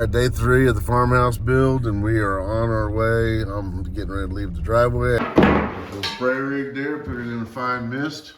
Day 3 of the farmhouse build, and we are on our way. I'm getting ready to leave the driveway. The spray rig there, put it in a fine mist.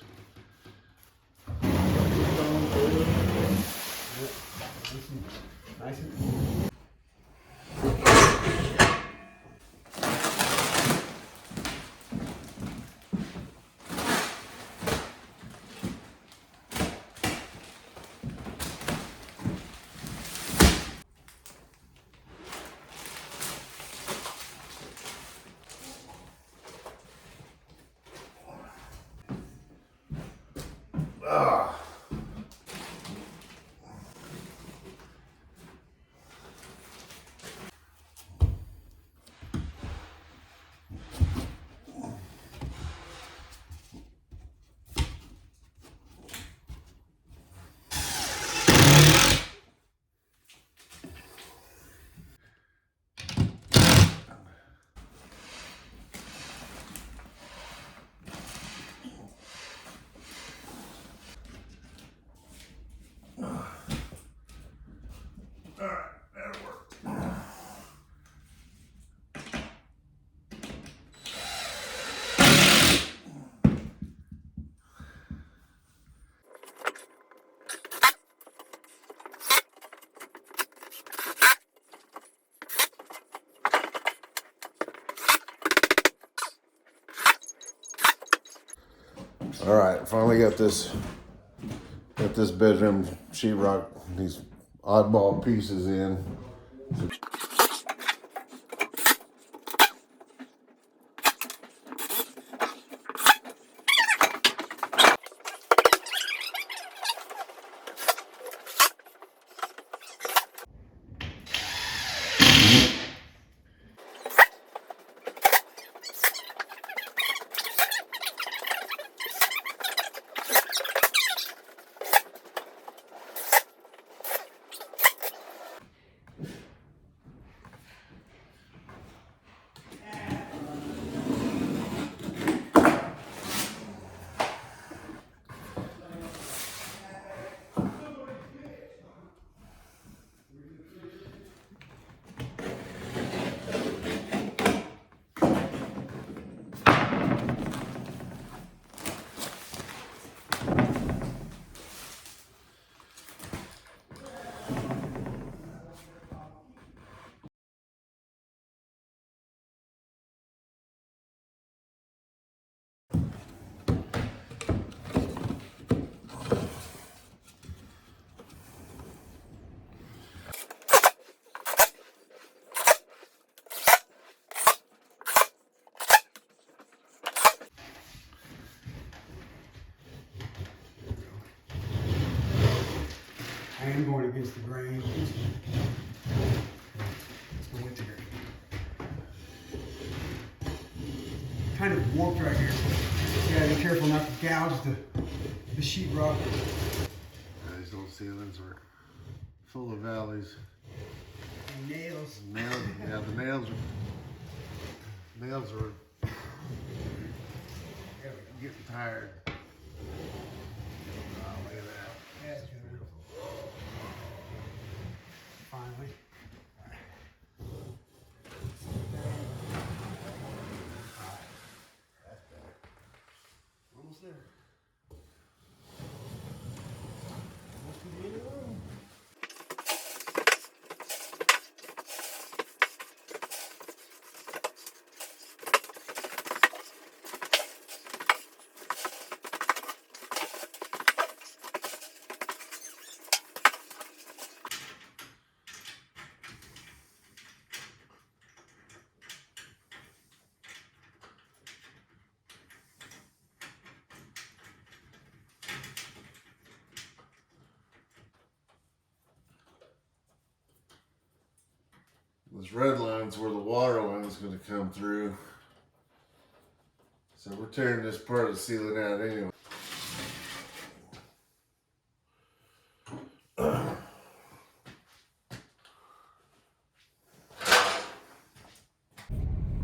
All right, finally got this bedroom sheetrock, these oddball pieces in. I am going against the grain. Let's go with here. Kind of warped right here. You gotta be careful not to gouge the sheetrock. These old ceilings are full of valleys. And nails. Yeah, the nails are getting tired. Oh, look at that. That's good. Finally. Almost there. Almost to the end of the room. This red line's where the water line's going to come through. So we're tearing this part of the ceiling out anyway.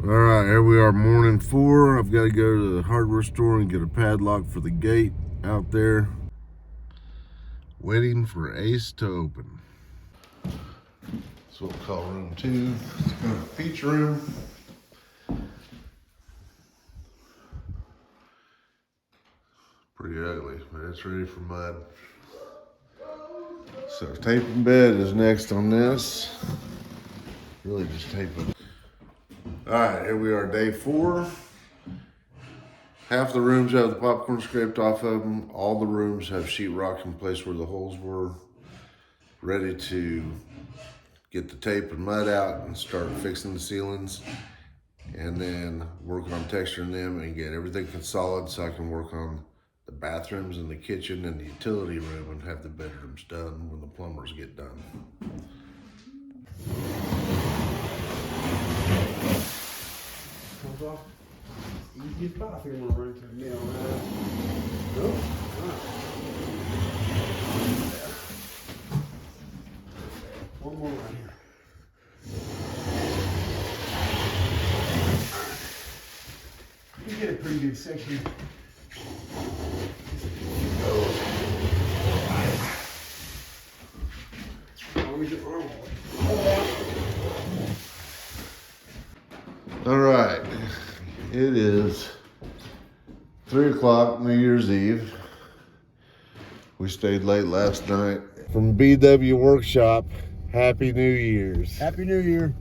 Alright, here we are, morning 4. I've got to go to the hardware store and get a padlock for the gate out there. Waiting for Ace to open. That's what we call room 2. It's kind of a feature room. Pretty ugly, but it's ready for mud. So taping bed is next on this. Really just taping. All right, here we are, day 4. Half the rooms have the popcorn scraped off of them. All the rooms have sheetrock in place where the holes were, ready to get the tape and mud out and start fixing the ceilings, and then work on texturing them and get everything solid so I can work on the bathrooms and the kitchen and the utility room and have the bedrooms done when the plumbers get done. Comes off. Easiest bathroom when I run to the nail. Nope. One more right here. You get a pretty good section. All right, it is 3 o'clock, New Year's Eve. We stayed late last night. From BW Workshop, Happy New Year's. Happy New Year.